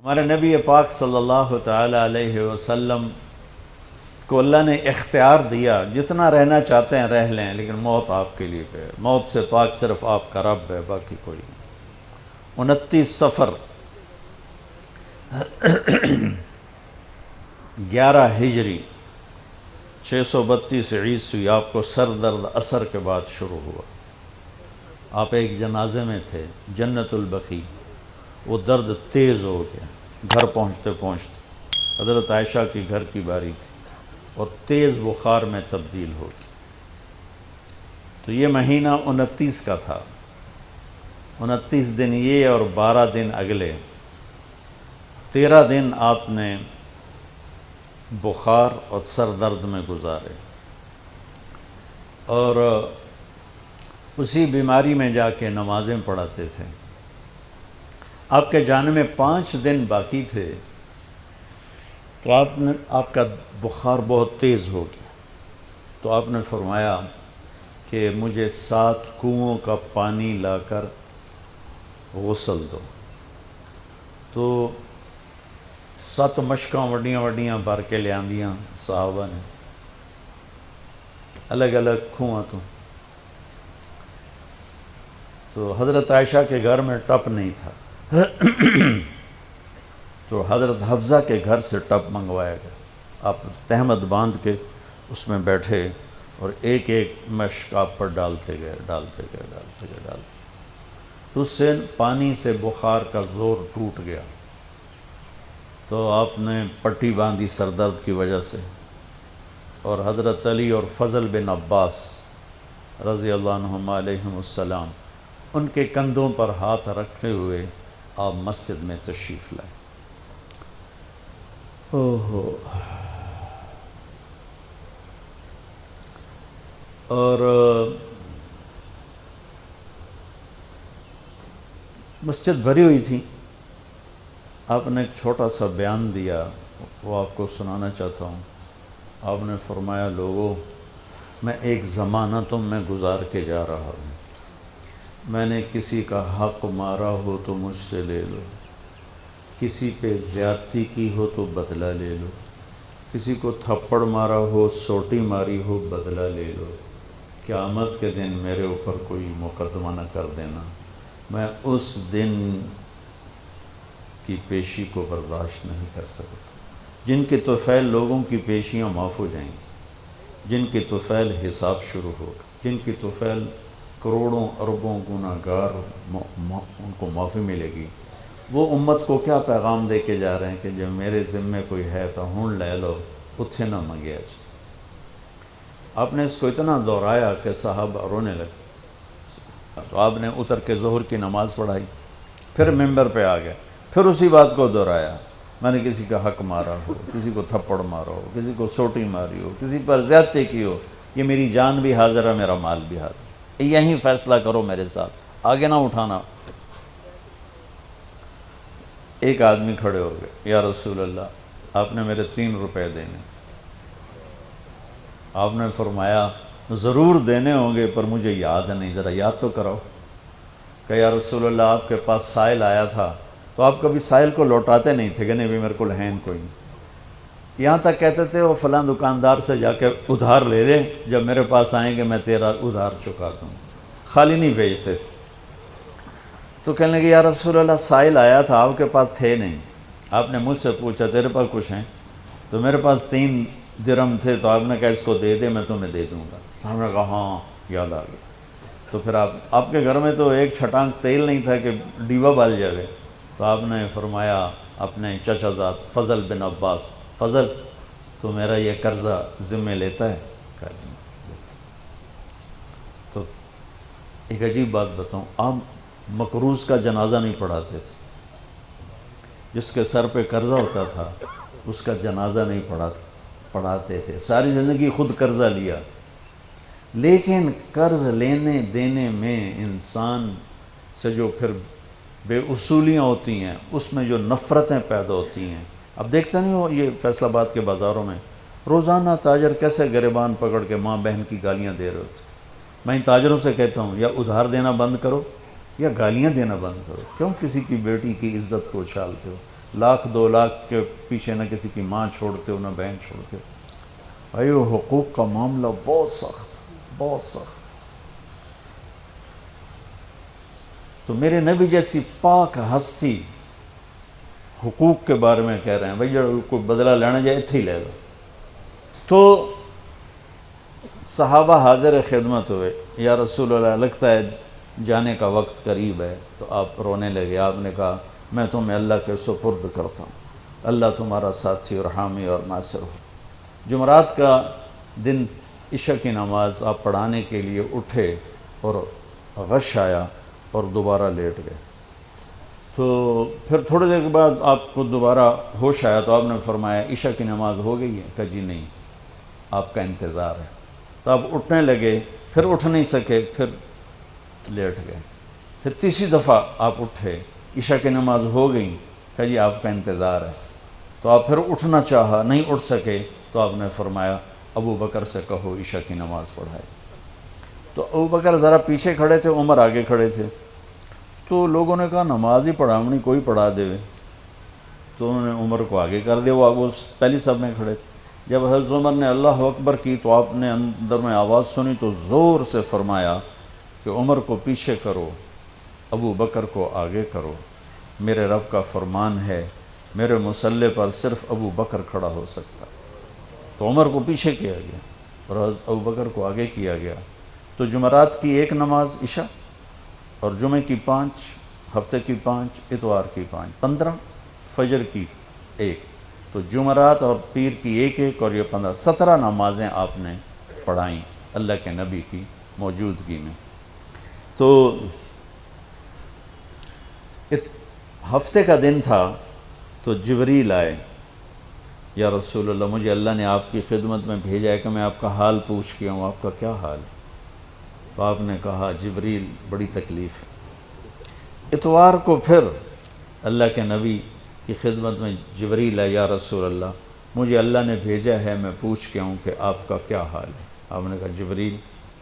ہمارے نبی پاک صلی اللہ تعالی علیہ وسلم کو اللہ نے اختیار دیا، جتنا رہنا چاہتے ہیں رہ لیں، لیکن موت آپ کے لیے ہے، موت سے پاک صرف آپ کا رب ہے، باقی کوئی نہیں۔ 29 صفر 11 ہجری 632 عیسوی آپ کو سر درد عصر کے بعد شروع ہوا۔ آپ ایک جنازے میں تھے، جنت البقیع، وہ درد تیز ہو گیا، گھر پہنچتے پہنچتے حضرت عائشہ کی گھر کی باری تھی اور تیز بخار میں تبدیل ہو گئی۔ تو یہ مہینہ 29 کا تھا، 29 دن یہ اور 12 دن اگلے، 13 دن آپ نے بخار اور سر درد میں گزارے، اور اسی بیماری میں جا کے نمازیں پڑھاتے تھے۔ آپ کے جانے میں 5 دن باقی تھے تو آپ کا بخار بہت تیز ہو گیا، تو آپ نے فرمایا کہ مجھے 7 کنوؤں کا پانی لا کر غسل دو۔ تو 7 مشکاں وڈیاں وڈیاں بھر کے لے آندیاں صحابہ نے، الگ الگ کنواں تو حضرت عائشہ کے گھر میں ٹپ نہیں تھا، تو حضرت حفصہ کے گھر سے ٹپ منگوایا گیا۔ آپ تہمت باندھ کے اس میں بیٹھے اور ایک ایک مشک آپ پر ڈالتے گئے تو اس سے پانی سے بخار کا زور ٹوٹ گیا، تو آپ نے پٹی باندھی سر درد کی وجہ سے، اور حضرت علی اور فضل بن عباس رضی اللہ عنہما علیہم السلام ان کے کندھوں پر ہاتھ رکھے ہوئے آپ مسجد میں تشریف لائے۔ اور مسجد بھری ہوئی تھی۔ آپ نے ایک چھوٹا سا بیان دیا، وہ آپ کو سنانا چاہتا ہوں۔ آپ نے فرمایا، لوگوں، میں ایک زمانہ تم میں گزار کے جا رہا ہوں، میں نے کسی کا حق مارا ہو تو مجھ سے لے لو، کسی پہ زیادتی کی ہو تو بدلہ لے لو، کسی کو تھپڑ مارا ہو، سوٹی ماری ہو، بدلہ لے لو، قیامت کے دن میرے اوپر کوئی مقدمہ نہ کر دینا، میں اس دن کی پیشی کو برداشت نہیں کر سکتا۔ جن کے طفیل لوگوں کی پیشیاں معاف ہو جائیں گی، جن کے طفیل حساب شروع ہوگا، جن کی طفیل کروڑوں اربوں گناہگار ان کو معافی ملے گی، وہ امت کو کیا پیغام دے کے جا رہے ہیں کہ جب میرے ذمے کوئی ہے تو ہون لے لو، اتھے نہ منگیا جی۔ آپ نے اس کو اتنا دہرایا کہ صحابہ رونے لگے، تو آپ نے اتر کے ظہر کی نماز پڑھائی، پھر ممبر پہ آ گئے، پھر اسی بات کو دہرایا، میں نے کسی کا حق مارا ہو، کسی کو تھپڑ مارا ہو، کسی کو سوٹی ماری ہو، کسی پر زیادتی کی ہو، یہ میری جان بھی حاضر ہے، میرا مال بھی حاضر ہے، یہیں فیصلہ کرو میرے ساتھ، آگے نہ اٹھانا۔ ایک آدمی کھڑے ہو گئے، یا رسول اللہ، آپ نے میرے 3 روپے دینے۔ آپ نے فرمایا، ضرور دینے ہوں گے پر مجھے یاد نہیں، ذرا یاد تو کراؤ۔ کہ یا رسول اللہ، آپ کے پاس سائل آیا تھا تو آپ کبھی سائل کو لوٹاتے نہیں تھے کہ نہیں بھی میرے کو ہے کوئی نہیں، یہاں تک کہتے تھے وہ فلاں دکاندار سے جا کے ادھار لے لے، جب میرے پاس آئیں گے میں تیرا ادھار چکا دوں، خالی نہیں بھیجتے تھے۔ تو کہنے لگے، یا رسول اللہ، سائل آیا تھا، آپ کے پاس تھے نہیں، آپ نے مجھ سے پوچھا تیرے پاس کچھ ہیں؟ تو میرے پاس 3 درہم تھے، تو آپ نے کہا اس کو دے دے، میں تمہیں دے دوں گا۔ تو ہم نے کہا ہاں یاد آ گیا۔ تو پھر آپ کے گھر میں تو ایک چھٹانک تیل نہیں تھا کہ ڈیوا بال جائے، تو آپ نے فرمایا اپنے چچا زاد فضل بن عباس، فضل تو میرا یہ قرضہ ذمہ لیتا ہے؟ کہا جی۔ تو ایک عجیب بات بتاؤں، آپ مقروض کا جنازہ نہیں پڑھاتے تھے، جس کے سر پہ قرضہ ہوتا تھا اس کا جنازہ نہیں پڑھاتے تھے، ساری زندگی خود قرضہ لیا، لیکن قرض لینے دینے میں انسان سے جو پھر بے اصولیاں ہوتی ہیں، اس میں جو نفرتیں پیدا ہوتی ہیں، اب دیکھتے نہیں ہو یہ فیصل آباد کے بازاروں میں روزانہ تاجر کیسے گریبان پکڑ کے ماں بہن کی گالیاں دے رہے ہوتے۔ میں ان تاجروں سے کہتا ہوں، یا ادھار دینا بند کرو یا گالیاں دینا بند کرو، کیوں کسی کی بیٹی کی عزت کو اچھالتے ہو؟ لاکھ 2 لاکھ کے پیچھے نہ کسی کی ماں چھوڑتے ہو نہ بہن چھوڑتے ہو. بھائی وہ حقوق کا معاملہ بہت سخت، بہت سخت. تو میرے نبی جیسی پاک ہستی حقوق کے بارے میں کہہ رہے ہیں بھائی جو کوئی بدلہ لینا جائے اتھے ہی لے لو. تو صحابہ حاضر خدمت ہوئے، یا رسول اللہ لگتا ہے جانے کا وقت قریب ہے. تو آپ رونے لگے. آپ نے کہا میں تمہیں اللہ کے سپرد کرتا ہوں، اللہ تمہارا ساتھی اور حامی اور ناصر ہو. جمعرات کا دن عشاء کی نماز آپ پڑھانے کے لیے اٹھے اور غش آیا اور دوبارہ لیٹ گئے. تو پھر تھوڑی دیر کے بعد آپ کو دوبارہ ہوش آیا تو آپ نے فرمایا عشاء کی نماز ہو گئی ہے؟ کہا جی نہیں، آپ کا انتظار ہے. تو آپ اٹھنے لگے، پھر اٹھ نہیں سکے، پھر لیٹ گئے. پھر تیسری دفعہ آپ اٹھے، عشاء کی نماز ہو گئی. کہا جی آپ کا انتظار ہے. تو آپ پھر اٹھنا چاہا، نہیں اٹھ سکے. تو آپ نے فرمایا ابو بکر سے کہو عشاء کی نماز پڑھائے. تو ابو بکر ذرا پیچھے کھڑے تھے، عمر آگے کھڑے تھے. تو لوگوں نے کہا نماز ہی پڑھاونی، کوئی پڑھا دے. تو انہوں نے عمر کو آگے کر دیا، وہ پہلی صف میں کھڑے تھے. جب حضرت عمر نے اللہ اکبر کی تو آپ نے اندر میں آواز سنی تو زور سے فرمایا کہ عمر کو پیچھے کرو، ابو بکر کو آگے کرو. میرے رب کا فرمان ہے میرے مصلی پر صرف ابو بکر کھڑا ہو سکتا. تو عمر کو پیچھے کیا گیا اور ابو بکر کو آگے کیا گیا. تو جمعرات کی 1 نماز عشاء اور جمعے کی 5، ہفتے کی 5، اتوار کی 5، 15، فجر کی 1. تو جمعرات اور پیر کی 1 اور یہ 15، 17 نمازیں آپ نے پڑھائیں اللہ کے نبی کی موجودگی میں. تو ہفتے کا دن تھا تو جبریل آئے، یا رسول اللہ مجھے اللہ نے آپ کی خدمت میں بھیجا ہے کہ میں آپ کا حال پوچھ کے ہوں، آپ کا کیا حال ہے؟ تو آپ نے کہا جبریل بڑی تکلیف ہے. اتوار کو پھر اللہ کے نبی کی خدمت میں جبریل ہے، یا رسول اللہ مجھے اللہ نے بھیجا ہے میں پوچھ کے ہوں کہ آپ کا کیا حال ہے؟ آپ نے کہا جبریل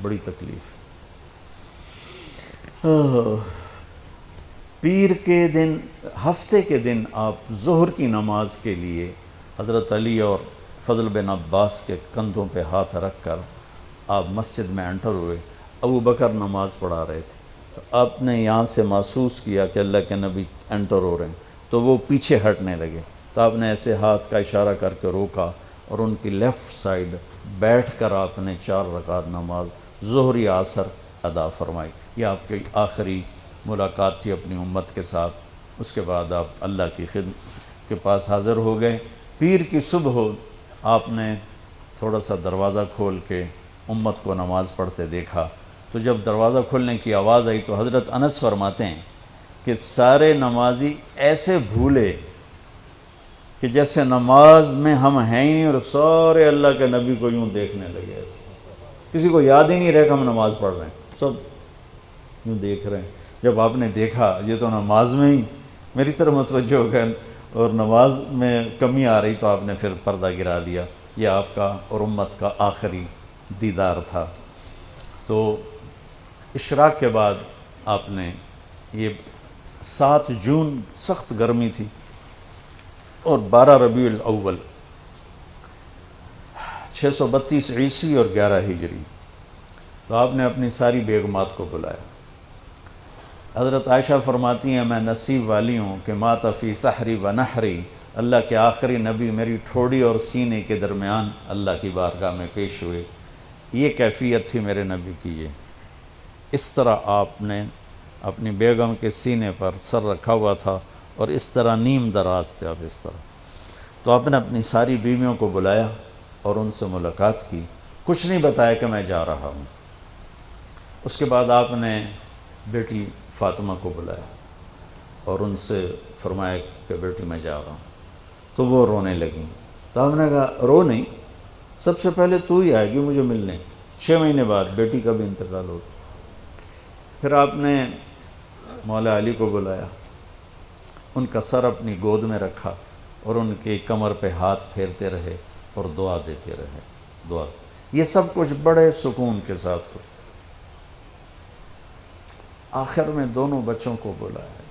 بڑی تکلیف ہے. پیر کے دن، ہفتے کے دن آپ ظہر کی نماز کے لیے حضرت علی اور فضل بن عباس کے کندھوں پہ ہاتھ رکھ کر آپ مسجد میں انٹر ہوئے. ابو بکر نماز پڑھا رہے تھے. تو آپ نے یہاں سے محسوس کیا کہ اللہ کے نبی انٹر ہو رہے ہیں تو وہ پیچھے ہٹنے لگے. تو آپ نے ایسے ہاتھ کا اشارہ کر کے روکا اور ان کی لیفٹ سائڈ بیٹھ کر آپ نے 4 رکعت نماز ظہر یا عصر ادا فرمائی. یہ آپ کی آخری ملاقات تھی اپنی امت کے ساتھ. اس کے بعد آپ اللہ کی خدمت کے پاس حاضر ہو گئے. پیر کی صبح آپ نے تھوڑا سا دروازہ کھول کے امت کو نماز پڑھتے دیکھا. تو جب دروازہ کھولنے کی آواز آئی تو حضرت انس فرماتے ہیں کہ سارے نمازی ایسے بھولے کہ جیسے نماز میں ہم ہیں ہی نہیں، اور سارے اللہ کے نبی کو یوں دیکھنے لگے. ایسے کسی کو یاد ہی نہیں رہے کہ ہم نماز پڑھ رہے ہیں، سب یوں دیکھ رہے ہیں. جب آپ نے دیکھا یہ تو نماز میں ہی میری طرف متوجہ ہو گئے اور نماز میں کمی آ رہی، تو آپ نے پھر پردہ گرا دیا. یہ آپ کا اور امت کا آخری دیدار تھا. تو اشراق کے بعد آپ نے یہ 7 جون سخت گرمی تھی اور 12 ربیع الاول 632 عیسوی اور 11 ہجری. تو آپ نے اپنی ساری بیگمات کو بلایا. حضرت عائشہ فرماتی ہیں میں نصیب والی ہوں کہ مات فی سحری و نحری، اللہ کے آخری نبی میری ٹھوڑی اور سینے کے درمیان اللہ کی بارگاہ میں پیش ہوئے. یہ کیفیت تھی میرے نبی کی. یہ اس طرح آپ نے اپنی بیگم کے سینے پر سر رکھا ہوا تھا اور اس طرح نیم دراز تھے آپ اس طرح. تو آپ نے اپنی ساری بیویوں کو بلایا اور ان سے ملاقات کی. کچھ نہیں بتایا کہ میں جا رہا ہوں. اس کے بعد آپ نے بیٹی فاطمہ کو بلایا اور ان سے فرمایا کہ بیٹی میں جا رہا ہوں. تو وہ رونے لگیں. تو آپ نے کہا رو نہیں، سب سے پہلے تو ہی آئے گی مجھے ملنے. 6 مہینے بعد بیٹی کا بھی انتقال ہو. پھر آپ نے مولا علی کو بلایا، ان کا سر اپنی گود میں رکھا اور ان کی کمر پہ ہاتھ پھیرتے رہے اور دعا دیتے رہے. دعا یہ سب کچھ بڑے سکون کے ساتھ ہو. آخر میں دونوں بچوں کو بلایا،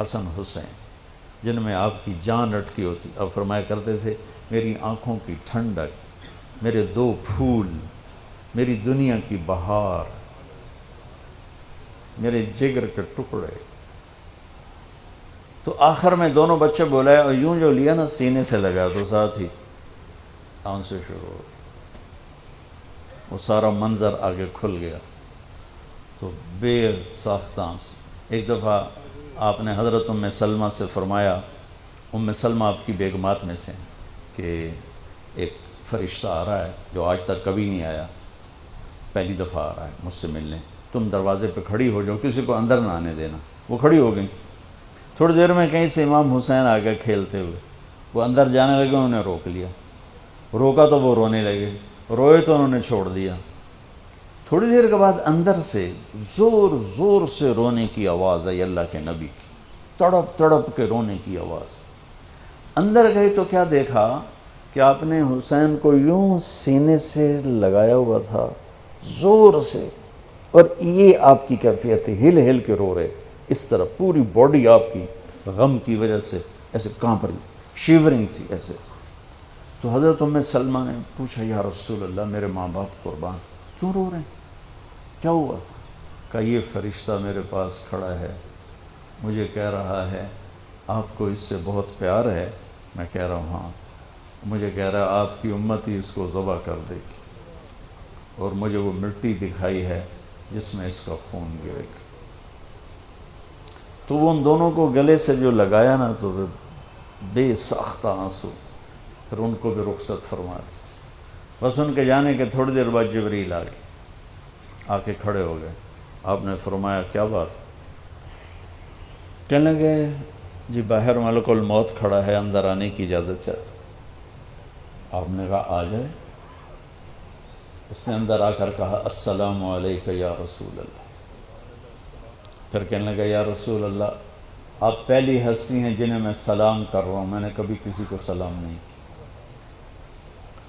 حسن حسین. جن میں آپ کی جان اٹکی ہوتی. اب فرمایا کرتے تھے میری آنکھوں کی ٹھنڈک، میرے 2 پھول، میری دنیا کی بہار، میرے جگر کے ٹکڑے. تو آخر میں دونوں بچے بولائے اور یوں جو لیا نا سینے سے لگا تو ساتھ ہی آنسو شروع ہو گئے. وہ سارا منظر آگے کھل گیا تو بے ساختہ آنسو. ایک دفعہ آپ نے حضرت ام سلمہ سے فرمایا، ام سلمہ آپ کی بیگمات میں سے کہ ایک فرشتہ آ رہا ہے جو آج تک کبھی نہیں آیا، پہلی دفعہ آ رہا ہے مجھ سے ملنے، تم دروازے پہ کھڑی ہو جاؤ، کسی کو اندر نہ آنے دینا. وہ کھڑی ہو گئیں. تھوڑی دیر میں کہیں سے امام حسین آ گئے کھیلتے ہوئے. وہ اندر جانے لگے، انہوں نے روک لیا. روکا تو وہ رونے لگے، روئے تو انہوں نے چھوڑ دیا. تھوڑی دیر کے بعد اندر سے زور زور سے رونے کی آواز آئی اللہ کے نبی کی، تڑپ تڑپ کے رونے کی آواز. اندر گئے تو کیا دیکھا کہ آپ نے حسین کو یوں سینے سے لگایا ہوا تھا زور سے، اور یہ آپ کی کیفیت ہے، ہل ہل کے رو رہے اس طرح. پوری باڈی آپ کی غم کی وجہ سے ایسے کانپ رہی، شیورنگ تھی ایسے. تو حضرت ام سلمہ نے پوچھا یا رسول اللہ میرے ماں باپ قربان، کیوں رو رہے ہیں، کیا ہوا؟ کہا یہ فرشتہ میرے پاس کھڑا ہے، مجھے کہہ رہا ہے آپ کو اس سے بہت پیار ہے. میں کہہ رہا ہوں ہاں. مجھے کہہ رہا ہے آپ کی امت ہی اس کو ذبح کر دے گی، اور مجھے وہ مٹی دکھائی ہے جس میں اس کا خون گرے گا. تو وہ ان دونوں کو گلے سے جو لگایا نا تو بے ساختہ آنسو. پھر ان کو بھی رخصت فرما دی. بس ان کے جانے کے تھوڑی دیر بعد جبریل آ گئے، آ کے کھڑے ہو گئے. آپ نے فرمایا کیا بات؟ کہنے لگے جی باہر ملک الموت کھڑا ہے، اندر آنے کی اجازت چاہتا. آپ نے کہا آ جائے. اس نے اندر آ کر کہا السلام علیکہ یا رسول اللہ. پھر کہنے لگا یا رسول اللہ آپ پہلی ہستی ہیں جنہیں میں سلام کر رہا ہوں، میں نے کبھی کسی کو سلام نہیں کیا.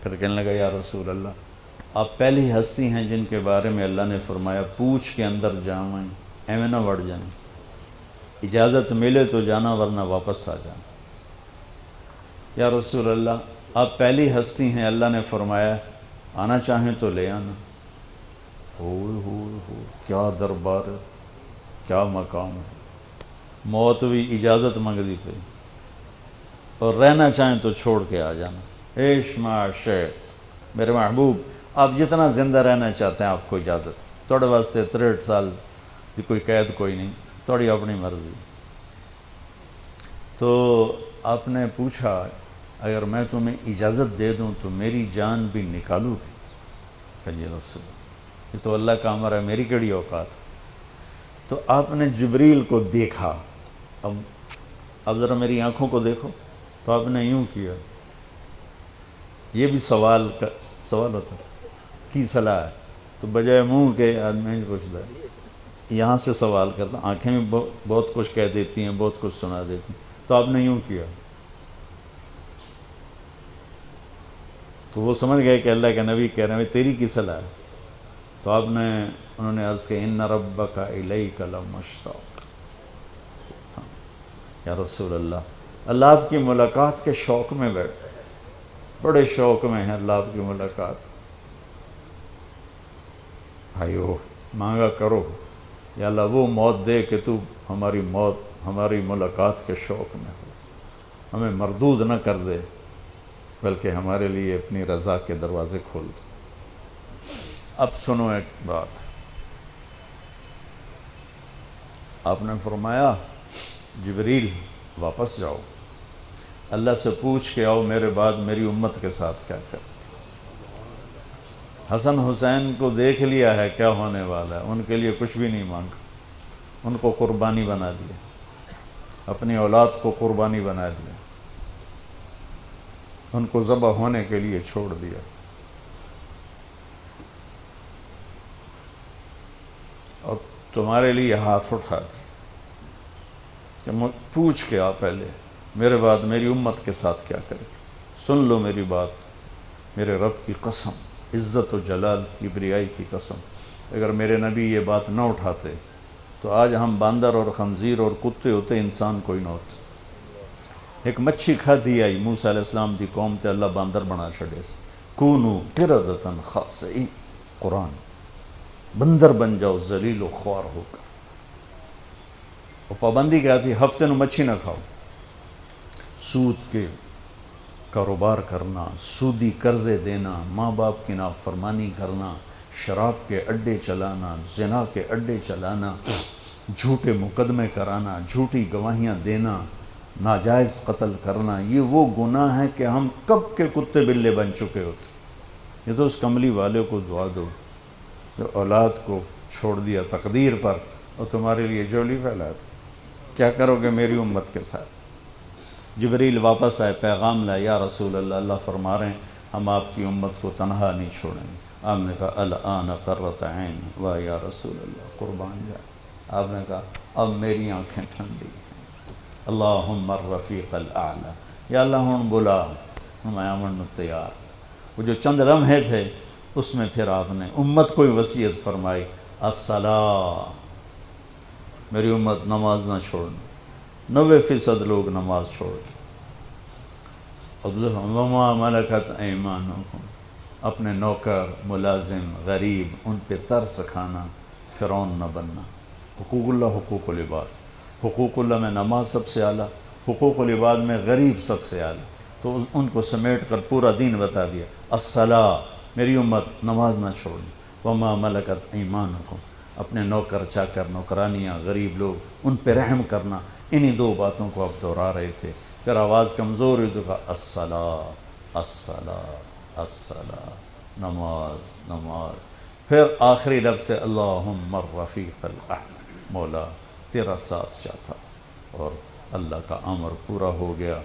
پھر کہنے لگا یا رسول اللہ آپ پہلی ہستی ہیں جن کے بارے میں اللہ نے فرمایا پوچھ کے اندر جائیں، ایویں نہ وڑ جائیں، اجازت ملے تو جانا ورنہ واپس آ جانا. یا رسول اللہ آپ پہلی ہستی ہیں اللہ نے فرمایا آنا چاہیں تو لے آنا. ہو کیا دربار ہے، کیا مقام ہے. موت بھی اجازت منگتی پہ، اور رہنا چاہیں تو چھوڑ کے آ جانا. عیش معاشیت میرے محبوب آپ جتنا زندہ رہنا چاہتے ہیں آپ کو اجازت. توڑے واسطے 63 سال کی کوئی قید کوئی نہیں، توڑی اپنی مرضی. تو آپ نے پوچھا اگر میں تمہیں اجازت دے دوں تو میری جان بھی نکالو گی؟ کہ جی رسول یہ تو اللہ کا امر ہے، میری کیڑی اوقات. تو آپ نے جبریل کو دیکھا. اب ذرا میری آنکھوں کو دیکھو. تو آپ نے یوں کیا. یہ بھی سوال ہوتا کی صلاح ہے؟ تو بجائے منہ کے آدمی نہیں پوچھتا ہے، یہاں سے سوال کرتا. آنکھیں بھی بہت کچھ کہہ دیتی ہیں، بہت کچھ سنا دیتی ہیں. تو آپ نے یوں کیا. تو وہ سمجھ گئے کہ اللہ کے نبی کہہ رہے ہیں تیری کی صلاح ہے. تو انہوں نے عرض کہ ان ربک الیک لمشتاق. یا رسول اللہ آپ کی ملاقات کے شوق میں بیٹھے، بڑے شوق میں ہیں اللہ آپ کی ملاقات. بھائیو مانگا کرو یا اللہ وہ موت دے کہ تو ہماری ملاقات کے شوق میں ہو، ہمیں مردود نہ کر دے بلکہ ہمارے لیے اپنی رضا کے دروازے کھول دے. اب سنو ایک بات. آپ نے فرمایا جبریل واپس جاؤ، اللہ سے پوچھ کے آؤ میرے بعد میری امت کے ساتھ کیا کر. حسن حسین کو دیکھ لیا ہے کیا ہونے والا ہے، ان کے لیے کچھ بھی نہیں مانگا، ان کو قربانی بنا دیا، اپنی اولاد کو قربانی بنا دیا، ان کو ذبح ہونے کے لیے چھوڑ دیا. اور تمہارے لیے ہاتھ اٹھا دیا کہ پوچھ کے آ پہلے میرے بعد میری امت کے ساتھ کیا کرے. سن لو میری بات، میرے رب کی قسم، عزت و جلال کی بریائی کی قسم، اگر میرے نبی یہ بات نہ اٹھاتے تو آج ہم باندر اور خنزیر اور کتے ہوتے، انسان کوئی نہ ہوتا. ایک مچھی کھادی آئی موسیٰ علیہ السلام دی قوم تے اللہ باندر بنا چھڑے سے کونو قردتن خاسئین قرآن بندر بن جاؤ ذلیل و خوار ہو کر. اور پابندی کیا تھی؟ ہفتے نو مچھی نہ کھاؤ. سود کے کاروبار کرنا، سودی قرضے دینا، ماں باپ کی نافرمانی کرنا، شراب کے اڈے چلانا، زنا کے اڈے چلانا، جھوٹے مقدمے کرانا، جھوٹی گواہیاں دینا، ناجائز قتل کرنا، یہ وہ گناہ ہیں کہ ہم کب کے کتے بلے بن چکے ہوتے. یہ تو اس کملی والے کو دعا دو جو اولاد کو چھوڑ دیا تقدیر پر اور تمہارے لیے جولی پھیلا دی. کیا کرو گے میری امت کے ساتھ؟ جبریل واپس آئے، پیغام لائے، یا رسول اللہ، اللہ فرما رہے ہیں ہم آپ کی امت کو تنہا نہیں چھوڑیں گے. آپ نے کہا الآن قرۃ عین، واہ یا رسول اللہ قربان جائے. آپ نے کہا اب میری آنکھیں ٹھنڈی ہیں. اللہم الرفیق الاعلیٰ، یا اللہ ہوں بلا میں آمن تیار. وہ جو چند لمحے تھے اس میں پھر آپ نے امت کو وصیت فرمائی، الصلاۃ، میری امت نماز نہ چھوڑنا. 90% لوگ نماز چھوڑ گئے. وما ملکت ایمانکم، اپنے نوکر، ملازم، غریب ان پہ ترس کھانا، فرعون نہ بننا. حقوق اللہ، حقوق العباد. حقوق اللہ میں نماز سب سے اعلیٰ، حقوق العباد میں غریب سب سے اعلیٰ. تو ان کو سمیٹ کر پورا دین بتا دیا. الصلاۃ، میری امت نماز نہ چھوڑی. وما ملکت ایمانکم، اپنے نوکر چاکر، نوکرانیاں، غریب لوگ ان پہ رحم کرنا. انہی دو باتوں کو آپ دہرا رہے تھے. پھر آواز کمزور ہوئی تو کہا الصلاۃ، الصلاۃ، الصلاۃ، نماز، نماز. پھر آخری لفظ سے اللہم الرفیق الاعلی، مولا تیرا ساتھ چاہتا، اور اللہ کا امر پورا ہو گیا.